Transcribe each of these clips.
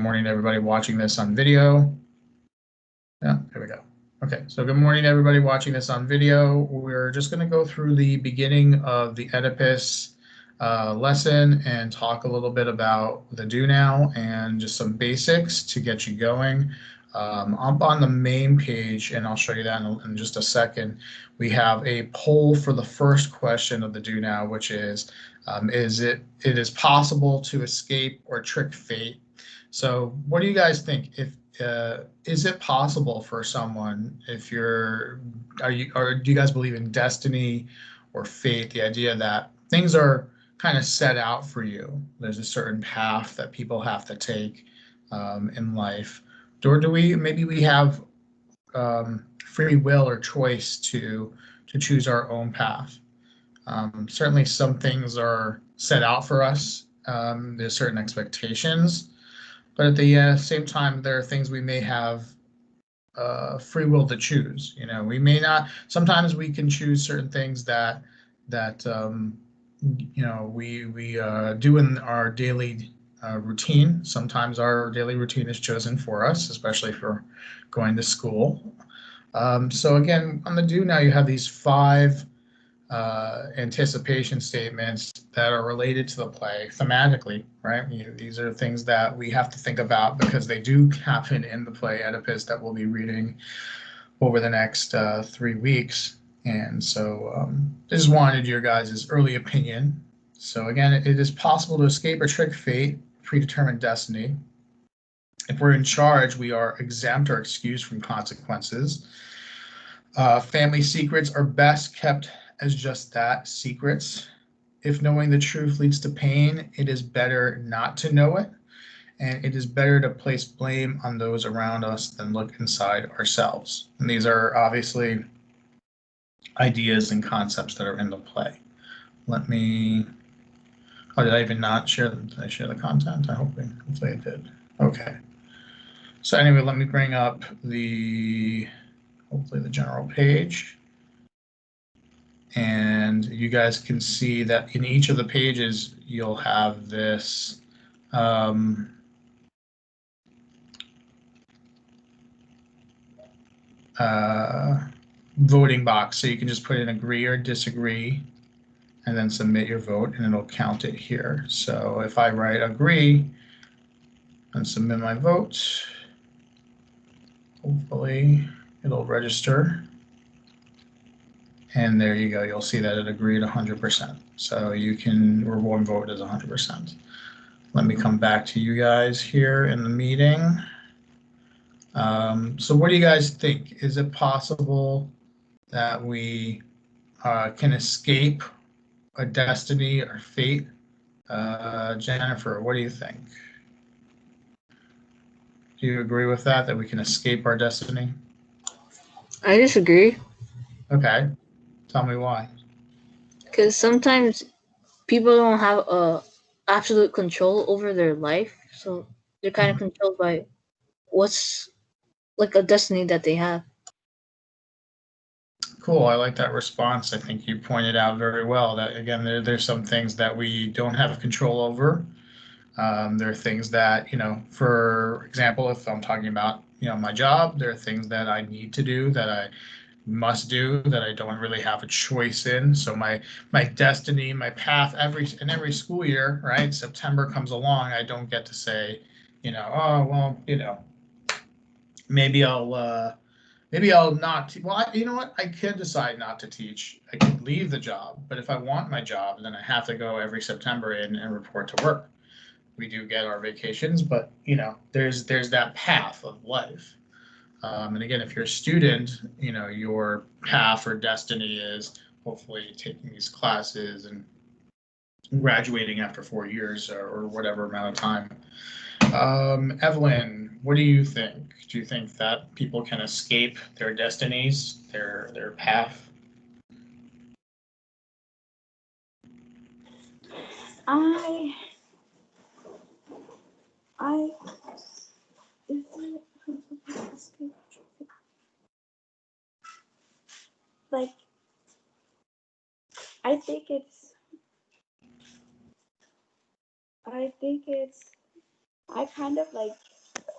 morning to everybody watching this on video. Yeah, there we go. Okay, so good morning to everybody watching this on video. We're just going to go through the beginning of the Oedipus lesson and talk a little bit about the do now and just some basics to get you going. Up on the main page, and I'll show you that in just a second, we have a poll for the first question of the do now, which is it is possible to escape or trick fate? So what do you guys think? Is it possible for someone, if do you guys believe in destiny or fate, the idea that things are kind of set out for you? There's a certain path that people have to take in life. Or do maybe we have free will or choice to choose our own path? Certainly some things are set out for us. There's certain expectations. But at the same time, there are things we may have free will to choose. You know, we may not. Sometimes we can choose certain things that you know we do in our daily routine. Sometimes our daily routine is chosen for us, especially for going to school. So again, on the do now, you have these 5 anticipation statements that are related to the play thematically, right? These are things that we have to think about because they do happen in the play Oedipus that we'll be reading over the next 3 weeks. And so I just wanted your guys' early opinion. So again, it is possible to escape or trick fate, predetermined destiny. If we're in charge, we are exempt or excused from consequences. Family secrets are best kept as just that, secrets. If knowing the truth leads to pain, it is better not to know it, and it is better to place blame on those around us than look inside ourselves. And these are obviously ideas and concepts that are in the play. Let me, oh, did I even not share them? Did I share the content? Hopefully I did. Okay. So anyway, let me bring up hopefully the general page. And you guys can see that in each of the pages, you'll have this voting box. So you can just put in agree or disagree and then submit your vote, and it'll count it here. So if I write agree and submit my vote, hopefully it'll register. And there you go. You'll see that it agreed 100%. So you can, or one vote is 100%. Let me come back to you guys here in the meeting. So what do you guys think? Is it possible that we can escape a destiny or fate? Jennifer, what do you think? Do you agree with that we can escape our destiny? I disagree. Okay. Tell me why. Because sometimes people don't have absolute control over their life, so they're kind of controlled by what's like a destiny that they have. Cool. I like that response. I think you pointed out very well that, again, there's some things that we don't have control over. There are things that, you know, for example, if I'm talking about, you know, my job, there are things that I need to do, that I must do, that I don't really have a choice in. So my destiny, my path, every school year, right? September comes along, I don't get to say, you know, oh well, you know, maybe I'll not. Well, you know what? I could decide not to teach. I could leave the job, but if I want my job, then I have to go every September and report to work. We do get our vacations, but you know, there's that path of life. And again, if you're a student, you know, your path or destiny is hopefully taking these classes and graduating after 4 years or whatever amount of time. Evelyn, what do you think? Do you think that people can escape their destinies, their path? Like, I think it's I kind of like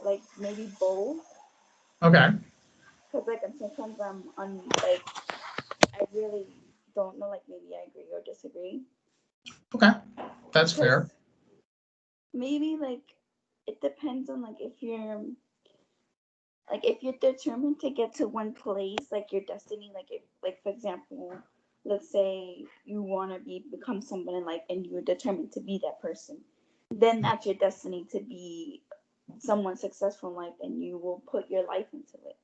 like maybe both. Okay. Because like sometimes like I really don't know, like maybe I agree or disagree. Okay, that's fair. Maybe like it depends on like if you're determined to get to one place, like your destiny, like if like for example, let's say you want to become someone in life and you're determined to be that person, then that's your destiny to be someone successful in life, and you will put your life into it.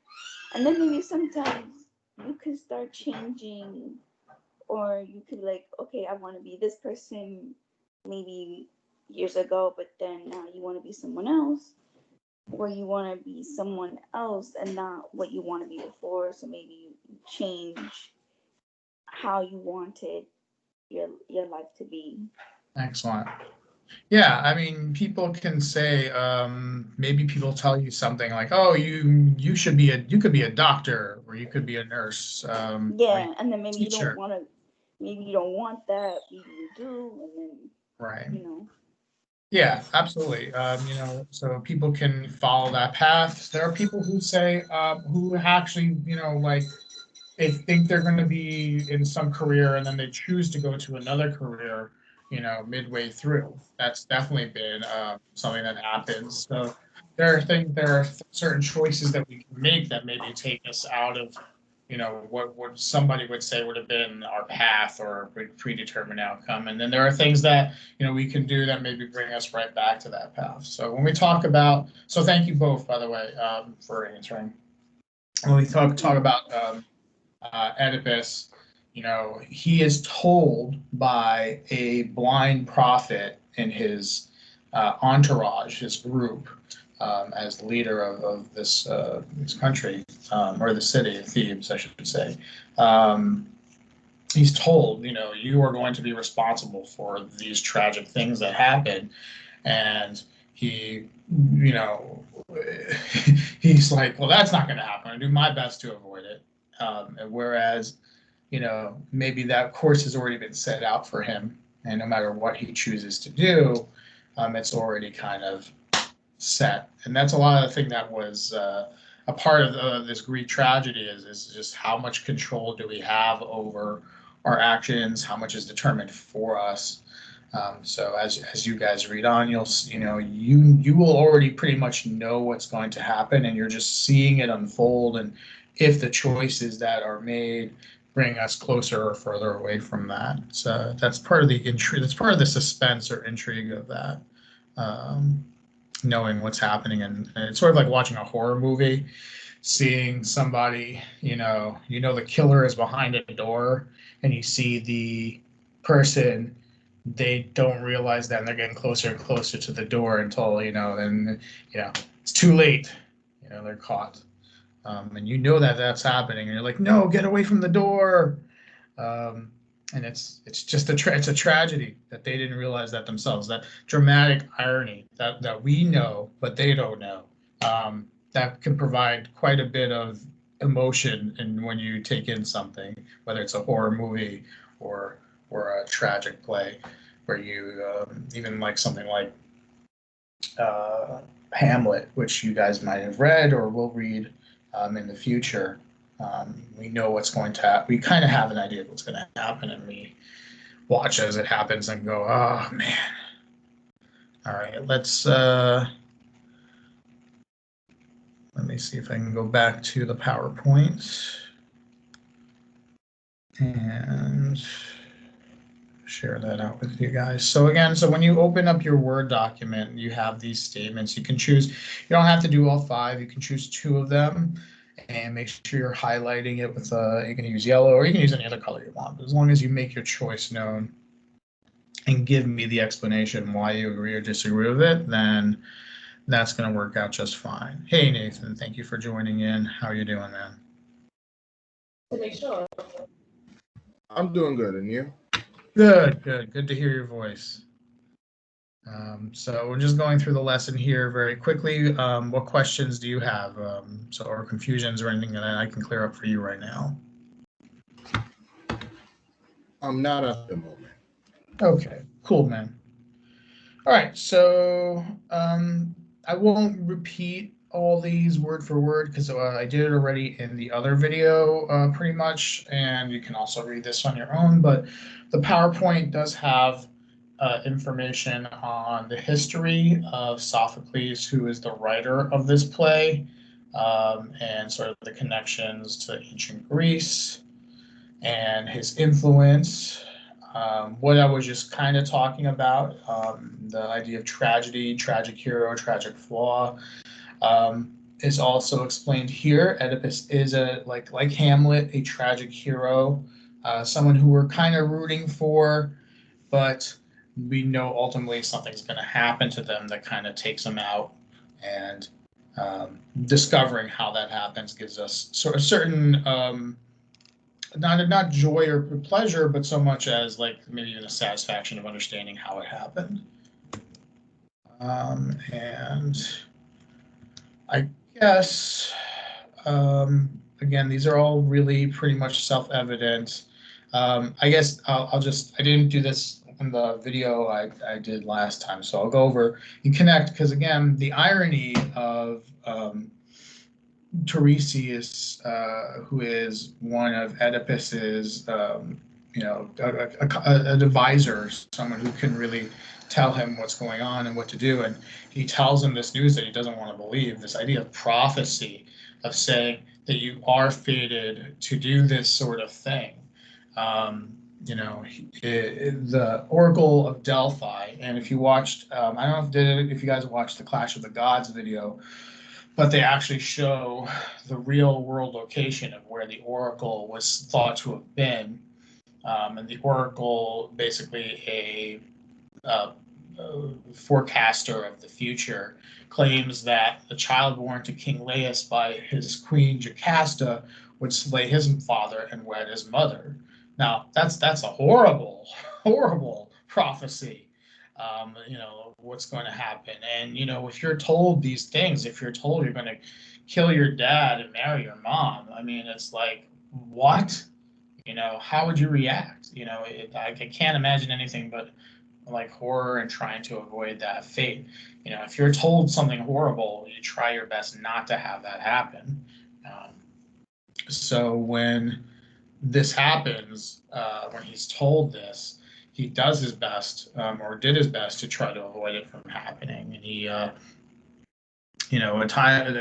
And then maybe sometimes you can start changing, or you could like, okay, I want to be this person maybe years ago, but then now you want to be someone else, or you want to be someone else and not what you want to be before. So maybe you change how you wanted your life to be. Excellent. Yeah, I mean, people can say, maybe people tell you something like, "Oh, you should be you could be a doctor, or you could be a nurse, or Yeah, and then maybe you don't teacher." want to. Maybe you don't want that. Maybe you do, and then Right. you know. Yeah, absolutely. So people can follow that path. There are people who say, who actually, like they think they're going to be in some career and then they choose to go to another career, midway through. That's definitely been something that happens. So there are certain choices that we can make that maybe take us out of, what somebody would say would have been our path or a predetermined outcome. And then there are things that, we can do that maybe bring us right back to that path. So when we talk about, so thank you both, by the way, for answering. When we talk about Oedipus, he is told by a blind prophet in his entourage, his group, as leader of this country, or the city of Thebes, I should say. He's told, you are going to be responsible for these tragic things that happen, and he, you know, he's like, well, that's not going to happen. I do my best to avoid it. And whereas, maybe that course has already been set out for him, and no matter what he chooses to do, it's already kind of set. And that's a lot of the thing that was a part of this Greek tragedy is just how much control do we have over our actions, how much is determined for us. So as you guys read on, you will already pretty much know what's going to happen, and you're just seeing it unfold. And if the choices that are made bring us closer or further away from that, so that's part of the intrigue. That's part of the suspense or intrigue of that. Knowing what's happening, and it's sort of like watching a horror movie, seeing somebody, the killer is behind a door, and you see the person, they don't realize that, and they're getting closer and closer to the door until, then, it's too late, they're caught. And that's happening, and you're like, no, get away from the door. And it's just it's a tragedy that they didn't realize that themselves. That dramatic irony that we know, but they don't know. That can provide quite a bit of emotion, and when you take in something, whether it's a horror movie or a tragic play, where you even like something like Hamlet, which you guys might have read or will read in the future. We know what's going to happen. We kind of have an idea of what's going to happen, and we watch as it happens and go, oh, man. All right, let me see if I can go back to the PowerPoint and share that out with you guys. So again, when you open up your Word document, you have these statements. You can choose, you don't have to do all 5. You can choose 2 of them, and make sure you're highlighting it with you can use yellow, or you can use any other color you want. But as long as you make your choice known and give me the explanation why you agree or disagree with it, then that's going to work out just fine. Hey, Nathan, thank you for joining in. How are you doing, man? I'm doing good, and you? Good to hear your voice. So we're just going through the lesson here very quickly. What questions do you have? Or confusions or anything that I can clear up for you right now? I'm not at the moment. Okay, cool, man. All right, so I won't repeat all these word for word because I did it already in the other video pretty much, and you can also read this on your own, but the PowerPoint does have information on the history of Sophocles, who is the writer of this play, and sort of the connections to ancient Greece and his influence. What I was just kind of talking about, the idea of tragedy, tragic hero, tragic flaw, is also explained here. Oedipus is like Hamlet, a tragic hero, someone who we're kind of rooting for, but we know ultimately something's going to happen to them that kind of takes them out, and discovering how that happens gives us sort of certain not joy or pleasure, but so much as like maybe even a satisfaction of understanding how it happened. And I guess again, these are all really pretty much self-evident. I guess I didn't do this in the video I did last time, so I'll go over and connect, because again, the irony of Tiresias, who is one of Oedipus's, an advisor, someone who can really tell him what's going on and what to do. And he tells him this news that he doesn't want to believe, this idea of prophecy, of saying that you are fated to do this sort of thing. The Oracle of Delphi, and if you watched, I don't know if you guys watched the Clash of the Gods video, but they actually show the real world location of where the Oracle was thought to have been. And the Oracle, basically a forecaster of the future, claims that the child born to King Laius by his queen Jocasta would slay his father and wed his mother. Now, that's a horrible, horrible prophecy. What's going to happen. And, if you're told these things, if you're told you're going to kill your dad and marry your mom, I mean, it's like, what? How would you react? I can't imagine anything but like horror and trying to avoid that fate. If you're told something horrible, you try your best not to have that happen. So when this happens, when he's told this, he does his best, or did his best, to try to avoid it from happening. And he,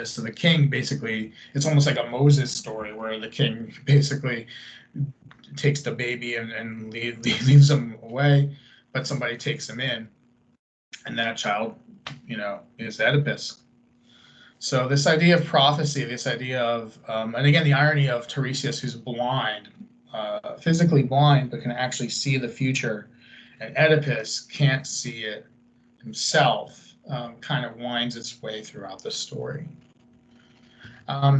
so the king basically, it's almost like a Moses story where the king basically takes the baby and leaves him away, but somebody takes him in, and that child, is Oedipus. So this idea of prophecy, this idea of, and again, the irony of Tiresias, who's blind, physically blind, but can actually see the future, and Oedipus can't see it himself, kind of winds its way throughout the story.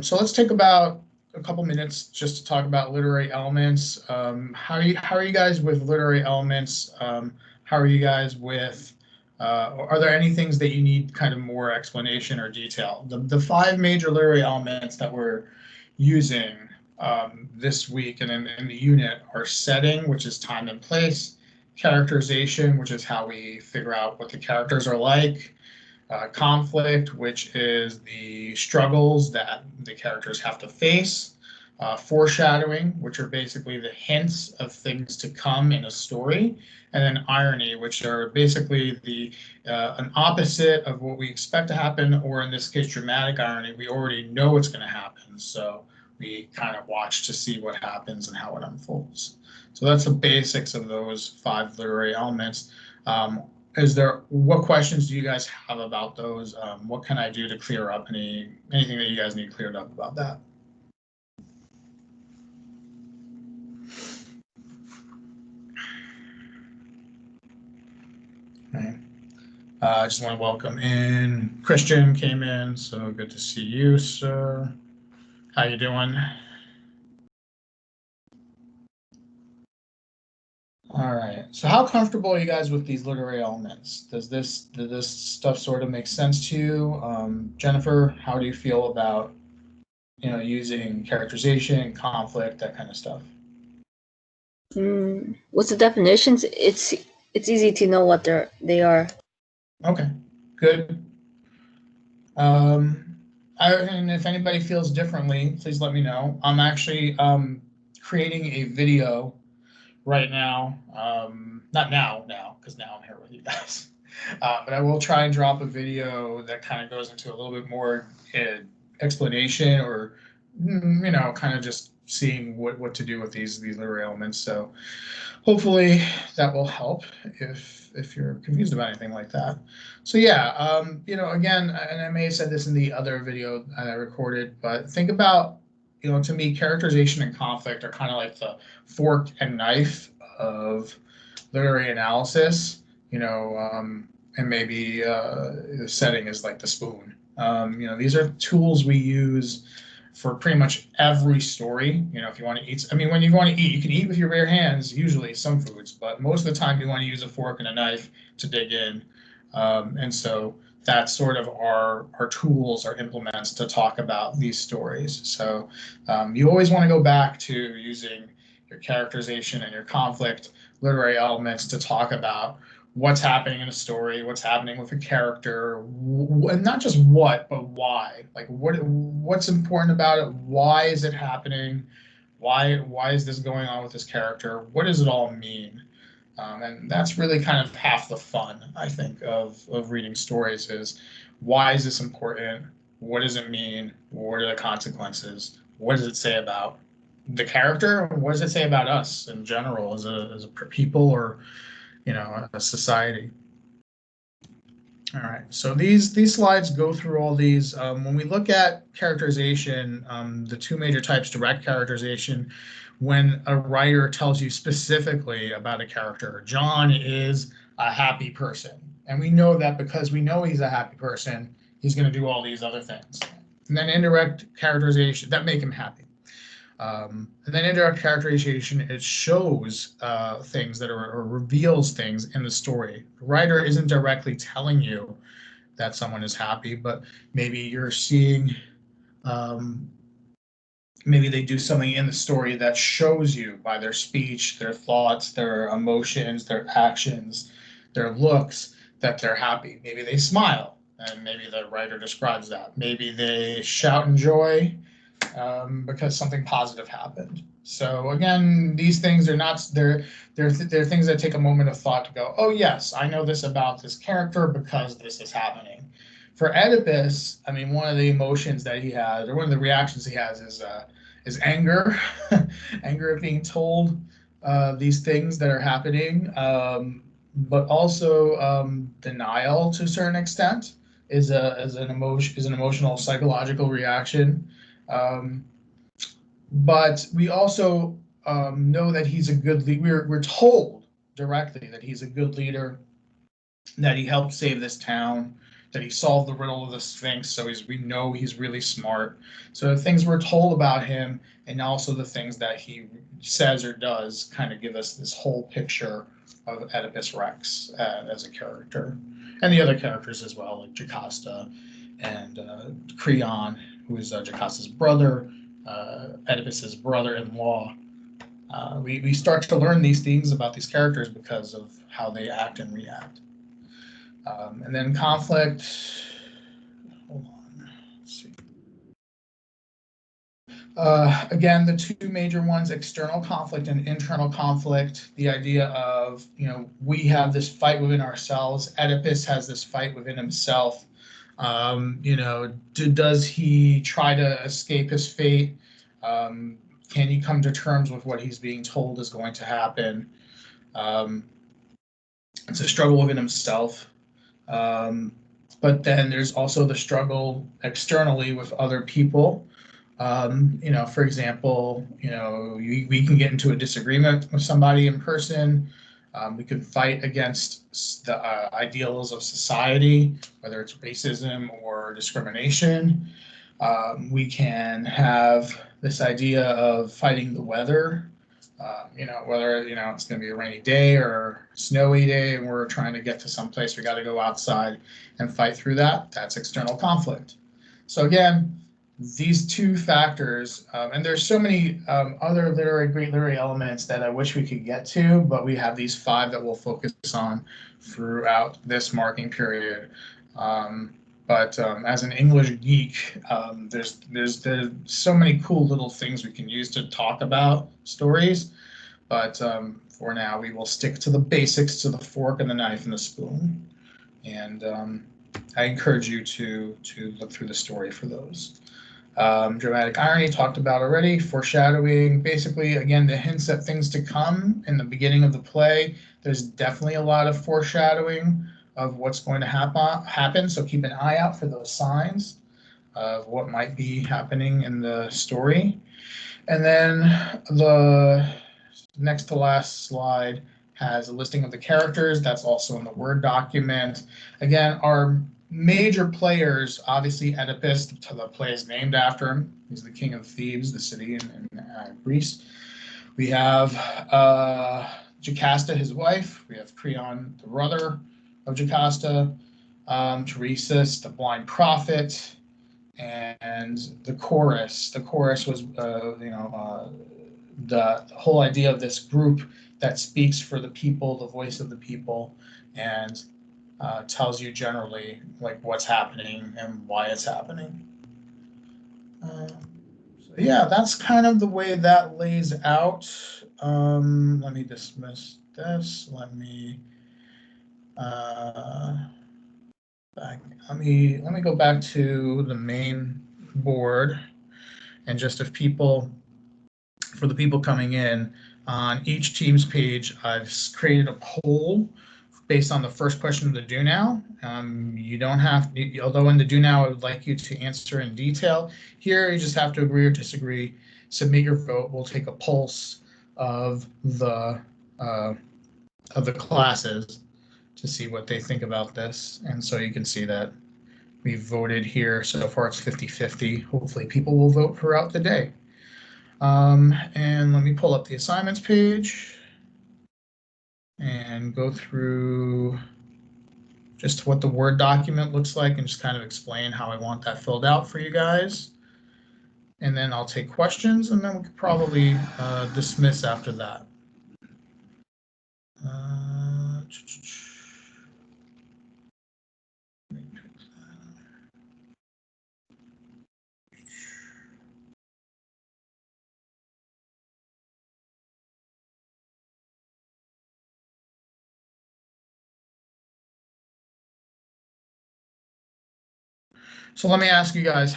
So let's take about a couple minutes just to talk about literary elements. How are you guys with literary elements? How are you guys with, are there any things that you need kind of more explanation or detail? The 5 major literary elements that we're using this week and in the unit are setting, which is time and place; characterization, which is how we figure out what the characters are like; conflict, which is the struggles that the characters have to face; foreshadowing, which are basically the hints of things to come in a story; and then irony, which are basically an opposite of what we expect to happen, or in this case, dramatic irony. We already know what's going to happen, so we kind of watch to see what happens and how it unfolds. So that's the basics of those 5 literary elements. What questions do you guys have about those? What can I do to clear up anything that you guys need cleared up about that? Okay. I just want to welcome in Christian came in, so good to see you, sir. How you doing? All right. So how comfortable are you guys with these literary elements? Does this stuff sort of make sense to you? Jennifer, how do you feel about using characterization, conflict, that kind of stuff? What's the definitions? It's easy to know what they are. Okay, good. And if anybody feels differently, please let me know. I'm actually creating a video right now. Not now, because now I'm here with you guys. But I will try and drop a video that kind of goes into a little bit more explanation, or kind of just seeing what to do with these literary elements. So hopefully that will help if you're confused about anything like that. So yeah, again, and I may have said this in the other video that I recorded, but think about, to me, characterization and conflict are kind of like the fork and knife of literary analysis, and maybe the setting is like the spoon. These are tools we use for pretty much every story. If you want to eat, when you want to eat, you can eat with your bare hands, usually some foods, but most of the time you want to use a fork and a knife to dig in. And so that's sort of our tools, our implements to talk about these stories. So you always want to go back to using your characterization and your conflict literary elements to talk about what's happening in a story, what's happening with a character, and not just what, but why. Like what's important about it? Why is it happening? Why is this going on with this character? What does it all mean? And that's really kind of half the fun, I think, of reading stories is, why is this important? What does it mean? What are the consequences? What does it say about the character? What does it say about us in general as a people, or a society? All right, so these slides go through all these. When we look at characterization, the two major types: direct characterization, when a writer tells you specifically about a character. John is a happy person, and we know that because we know he's a happy person, he's going to do all these other things. And then indirect characterization, that make him happy. And then indirect characterization, it shows things that or reveals things in the story. The writer isn't directly telling you that someone is happy, but maybe you're seeing, maybe they do something in the story that shows you by their speech, their thoughts, their emotions, their actions, their looks, that they're happy. Maybe they smile, and maybe the writer describes that. Maybe they shout in joy, because something positive happened. So again, these things are not, they're things that take a moment of thought to go, oh yes, I know this about this character because this is happening. For Oedipus, one of the emotions that he has, or one of the reactions he has, is anger, anger at being told these things that are happening, but also denial to a certain extent is an emotional psychological reaction. But we also know that he's a good leader. We're told directly that he's a good leader, that he helped save this town, that he solved the riddle of the Sphinx. So we know he's really smart. So the things we're told about him, and also the things that he says or does, kind of give us this whole picture of Oedipus Rex as a character, and the other characters as well, like Jocasta and Creon, who is Jocasta's brother, Oedipus's brother-in-law. We start to learn these things about these characters because of how they act and react. And then conflict. Hold on. Let's see. Again, the two major ones: external conflict and internal conflict. The idea of, we have this fight within ourselves. Oedipus has this fight within himself. Does he try to escape his fate? Can he come to terms with what he's being told is going to happen? It's a struggle within himself. But then there's also the struggle externally with other people. For example, we can get into a disagreement with somebody in person. We could fight against the ideals of society, whether it's racism or discrimination. We can have this idea of fighting the weather, whether it's going to be a rainy day or snowy day, and we're trying to get to some place, we got to go outside and fight through that. That's external conflict. So again, these two factors, and there's so many other great literary elements that I wish we could get to, but we have these 5 that we'll focus on throughout this marking period. But as an English geek, there's so many cool little things we can use to talk about stories. But for now, we will stick to the basics, to the fork and the knife and the spoon. And I encourage you to look through the story for those. Dramatic irony, talked about already. Foreshadowing, basically, again, the hints at things to come in the beginning of the play. There's definitely a lot of foreshadowing of what's going to happen. So keep an eye out for those signs of what might be happening in the story. And then the next to last slide has a listing of the characters. That's also in the Word document. Again, our major players, obviously Oedipus, the play is named after him. He's the king of Thebes, the city in Greece. We have Jocasta, his wife. We have Creon, the brother of Jocasta. Teresis, the blind prophet. And the chorus. The chorus was, the whole idea of this group that speaks for the people, the voice of the people, and tells you generally like what's happening and why it's happening. So yeah, that's kind of the way that lays out. Let me dismiss this. Let me go back to the main board, and just if people, for the people coming in, on each Teams page, I've created a poll based on the first question of the do now. You don't have, although in the do now, I would like you to answer in detail. Here, you just have to agree or disagree. Submit your vote. We'll take a pulse of the classes to see what they think about this. And so you can see that we voted here. So far, it's 50-50. Hopefully, people will vote throughout the day. And let me pull up the assignments page and go through just what the Word document looks like and just kind of explain how I want that filled out for you guys. And then I'll take questions, and then we could probably dismiss after that. So let me ask you guys,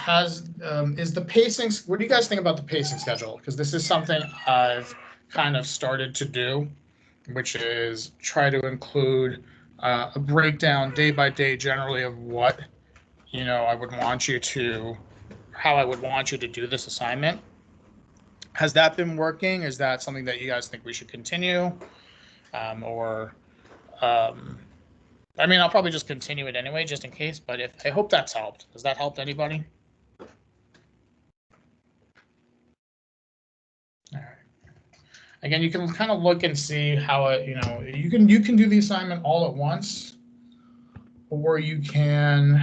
is the pacing, what do you guys think about the pacing schedule? Because this is something I've kind of started to do, which is try to include a breakdown day by day generally of what, I would want you to, how I would want you to do this assignment. Has that been working? Is that something that you guys think we should continue? I mean, I'll probably just continue it anyway, just in case, but I hope that's helped. Has that helped anybody? All right. Again, you can kind of look and see how it, you can do the assignment all at once, or you can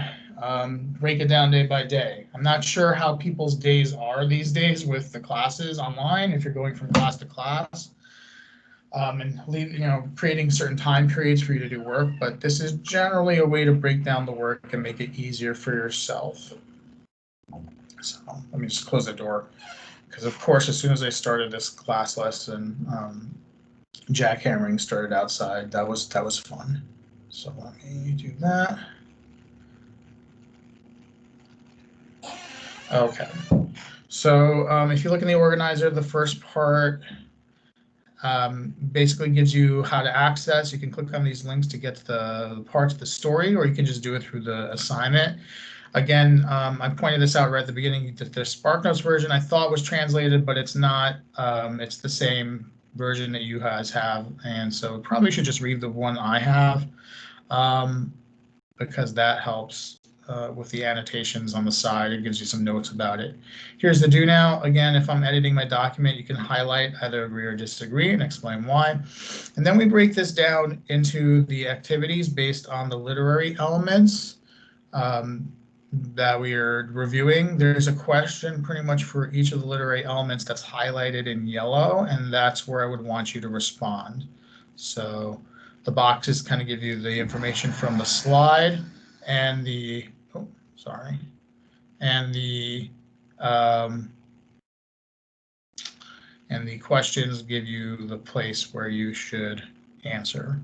break it down day by day. I'm not sure how people's days are these days with the classes online, if you're going from class to class. And creating certain time periods for you to do work, but this is generally a way to break down the work and make it easier for yourself. So let me just close the door, because of course, as soon as I started this class lesson, jackhammering started outside. That was fun. So let me do that. Okay. So if you look in the organizer, the first part basically gives you how to access. You can click on these links to get to the parts of the story, or you can just do it through the assignment. Again, I pointed this out right at the beginning. The SparkNotes version I thought was translated, but it's not. It's the same version that you guys have, and so probably should just read the one I have, because that helps with the annotations on the side. It gives you some notes about it. Here's the do now. Again, if I'm editing my document, you can highlight either agree or disagree and explain why. And then we break this down into the activities based on the literary elements that we are reviewing. There's a question pretty much for each of the literary elements that's highlighted in yellow, and that's where I would want you to respond. So the boxes kind of give you the information from the slide and the sorry. And the questions give you the place where you should answer.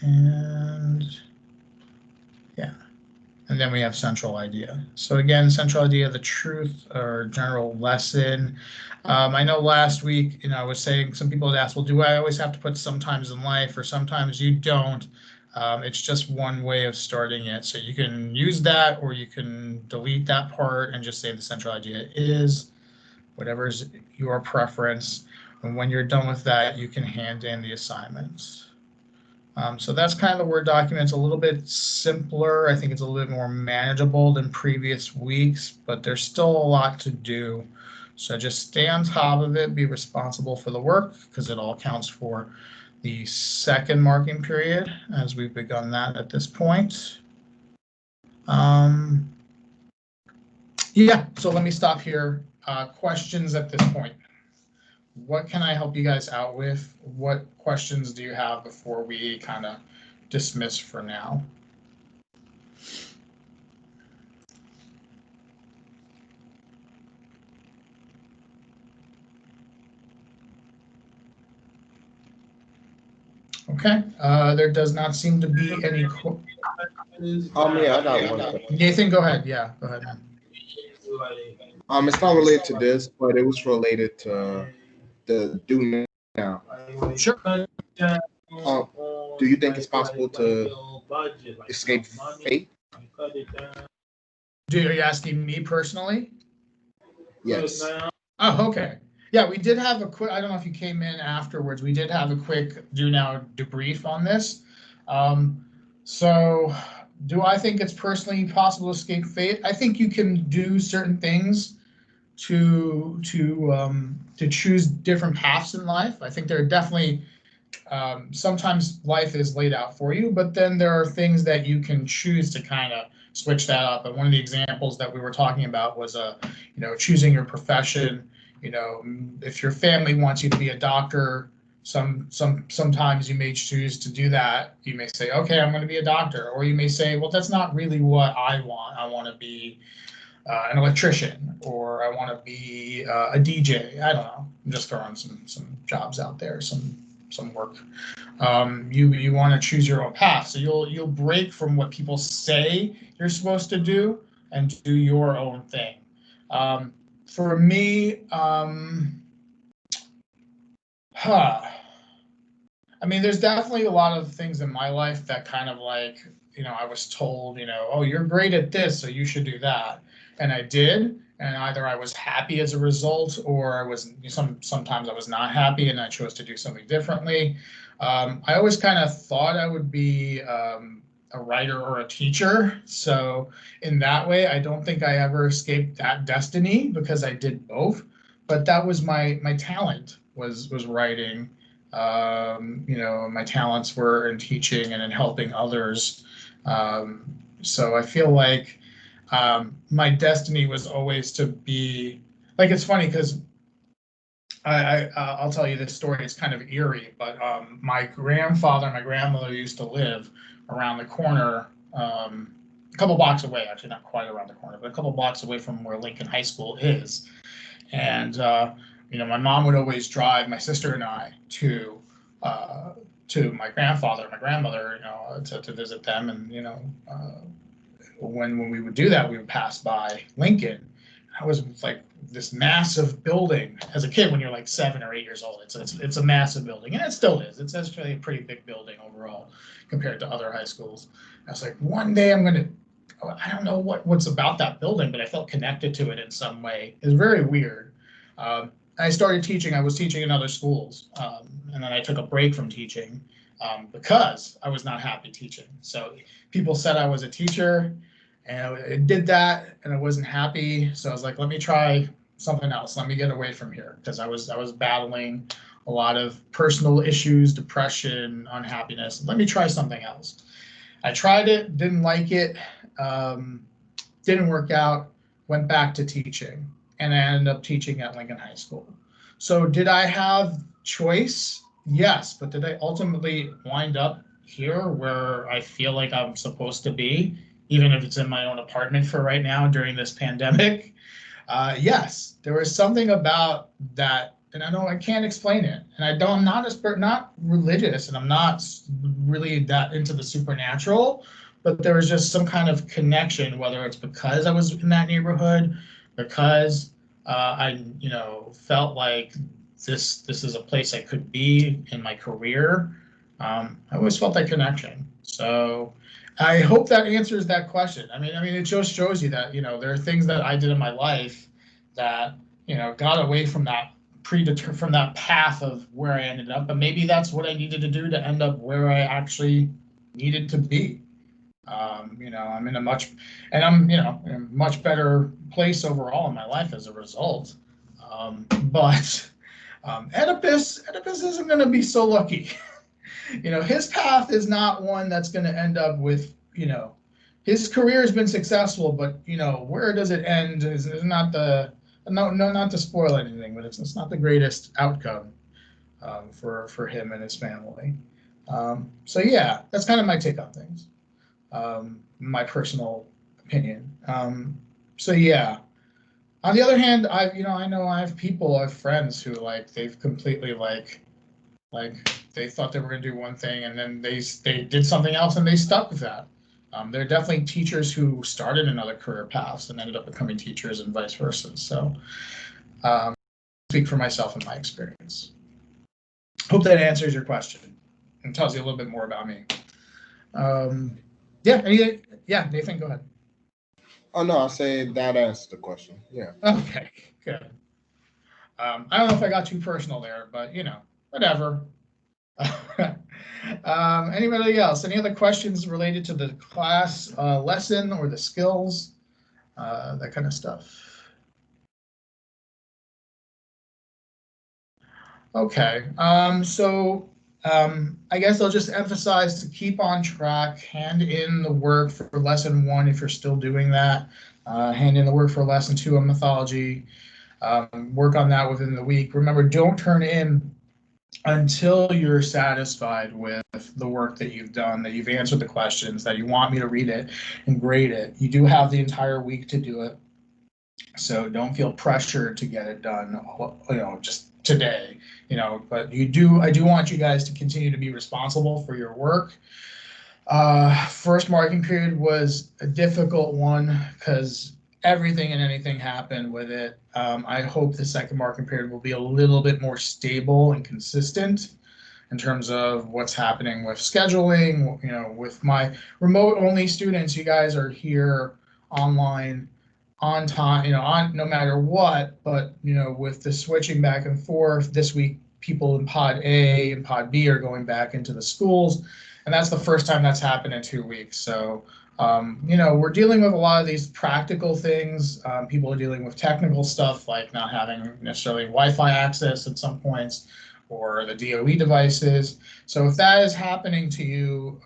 And yeah, and then we have central idea. So again, central idea, the truth or general lesson. I know last week, I was saying some people had asked, well, do I always have to put sometimes in life or sometimes you don't? It's just one way of starting it. So you can use that or you can delete that part and just say the central idea is, whatever is your preference. And when you're done with that, you can hand in the assignments. So that's kind of the Word document. It's a little bit simpler. I think it's a little bit more manageable than previous weeks, but there's still a lot to do. So just stay on top of it, be responsible for the work because it all counts for the second marking period as we've begun that at this point. Yeah, so let me stop here. Questions at this point. What can I help you guys out with? What questions do you have before we kind of dismiss for now? Okay, there does not seem to be any. Yeah, I got one. Nathan, go ahead. Yeah, go ahead, man. It's not related to this, but it was related to the do now. Sure. Do you think it's possible to escape fate? Are you asking me personally? Yes. Oh, okay. Yeah, we did have a quick, I don't know if you came in afterwards, we did have a quick do now debrief on this. So do I think it's personally possible to escape fate? I think you can do certain things to choose different paths in life. I think there are definitely sometimes life is laid out for you, but then there are things that you can choose to kind of switch that up. And one of the examples that we were talking about was choosing your profession. If your family wants you to be a doctor, sometimes you may choose to do that. You may say, okay, I'm going to be a doctor, or you may say, well, that's not really what I want. I want to be an electrician, or I want to be a DJ. I don't know. I'm just throwing some jobs out there, some work. You want to choose your own path, so you'll break from what people say you're supposed to do and do your own thing. For me, I mean, there's definitely a lot of things in my life that kind of like, I was told, oh, you're great at this, so you should do that. And I did. And either I was happy as a result, or I was sometimes I was not happy and I chose to do something differently. I always kind of thought I would be a writer or a teacher. So in that way, I don't think I ever escaped that destiny because I did both. But that was my talent was writing. My talents were in teaching and in helping others. So I feel like my destiny was always to be like, it's funny because I'll tell you this story. It's kind of eerie, but my grandfather and my grandmother used to live around the corner, a couple blocks away, actually not quite around the corner, but a couple blocks away from where Lincoln High School is. And my mom would always drive my sister and I to my grandfather and my grandmother, to visit them. And when we would do that, we would pass by Lincoln. I was like this massive building as a kid when you're like 7 or 8 years old. It's a massive building, and it still is. It's actually a pretty big building overall compared to other high schools. I was like, one day I don't know what's about that building, but I felt connected to it in some way. It was very weird. I started teaching. I was teaching in other schools, and then I took a break from teaching because I was not happy teaching. So people said I was a teacher, and I did that, and I wasn't happy. So I was like, let me try something else. Let me get away from here, because I was battling a lot of personal issues, depression, unhappiness. Let me try something else. I tried it, didn't like it, didn't work out, went back to teaching, and I ended up teaching at Lincoln High School. So did I have choice? Yes, but did I ultimately wind up here where I feel like I'm supposed to be, even if it's in my own apartment for right now during this pandemic. Yes, there was something about that, and I can't explain it, and I'm not religious, and I'm not really that into the supernatural, but there was just some kind of connection, whether it's because I was in that neighborhood, because I felt like this is a place I could be in my career. I always felt that connection. So I hope that answers that question. I mean, it just shows you that, there are things that I did in my life that, got away from that from that path of where I ended up. But maybe that's what I needed to do to end up where I actually needed to be. I'm in a much in a much better place overall in my life as a result. But Oedipus isn't going to be so lucky. His path is not one that's going to end up with, his career has been successful, but, where does it end is not not to spoil anything, but it's not the greatest outcome for him and his family. So yeah, that's kind of my take on things, my personal opinion. So yeah. On the other hand, I know I have friends who they've completely they thought they were going to do one thing and then they did something else and they stuck with that. There are definitely teachers who started in other career paths and ended up becoming teachers and vice versa. So speak for myself and my experience. Hope that answers your question and tells you a little bit more about me. Yeah, Nathan, go ahead. Oh no, I'll say that answers the question. Yeah. Okay, good. I don't know if I got too personal there, but whatever. Anybody else? Any other questions related to the class lesson or the skills, that kind of stuff? Okay, so I guess I'll just emphasize to keep on track, hand in the work for lesson 1 if you're still doing that, hand in the work for lesson 2 on mythology, work on that within the week. Remember, don't turn in until you're satisfied with the work that you've done, that you've answered the questions, that you want me to read it and grade it. You do have the entire week to do it. So don't feel pressured to get it done, just today, but I do want you guys to continue to be responsible for your work. First marking period was a difficult one because everything and anything happened with it. I hope the second marking period will be a little bit more stable and consistent in terms of what's happening with scheduling. With my remote only students, you guys are here online on time, on no matter what, but with the switching back and forth this week, people in pod A and pod B are going back into the schools, and that's the first time that's happened in 2 weeks. So we're dealing with a lot of these practical things. People are dealing with technical stuff like not having necessarily Wi-Fi access at some points or the DOE devices. So if that is happening to you,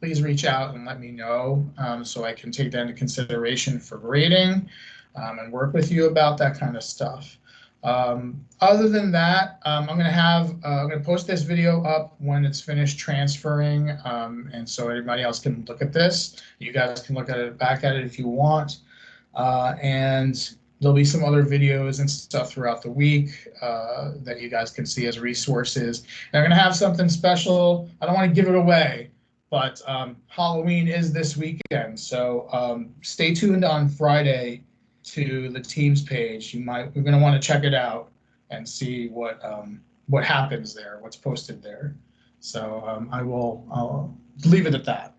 please reach out and let me know so I can take that into consideration for grading and work with you about that kind of stuff. Other than that, I'm going to post this video up when it's finished transferring, and so everybody else can look at this. You guys can look at it, back at it if you want, and there'll be some other videos and stuff throughout the week that you guys can see as resources. And I'm going to have something special. I don't want to give it away, but Halloween is this weekend, so stay tuned on Friday to the Teams page. We're going to want to check it out and see what happens there, what's posted there. So I'll leave it at that.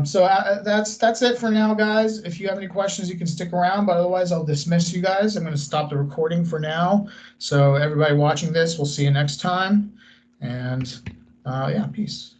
So that's it for now, guys. If you have any questions, you can stick around, but otherwise I'll dismiss you guys. I'm going to stop the recording for now. So everybody watching this, we'll see you next time. And yeah, peace.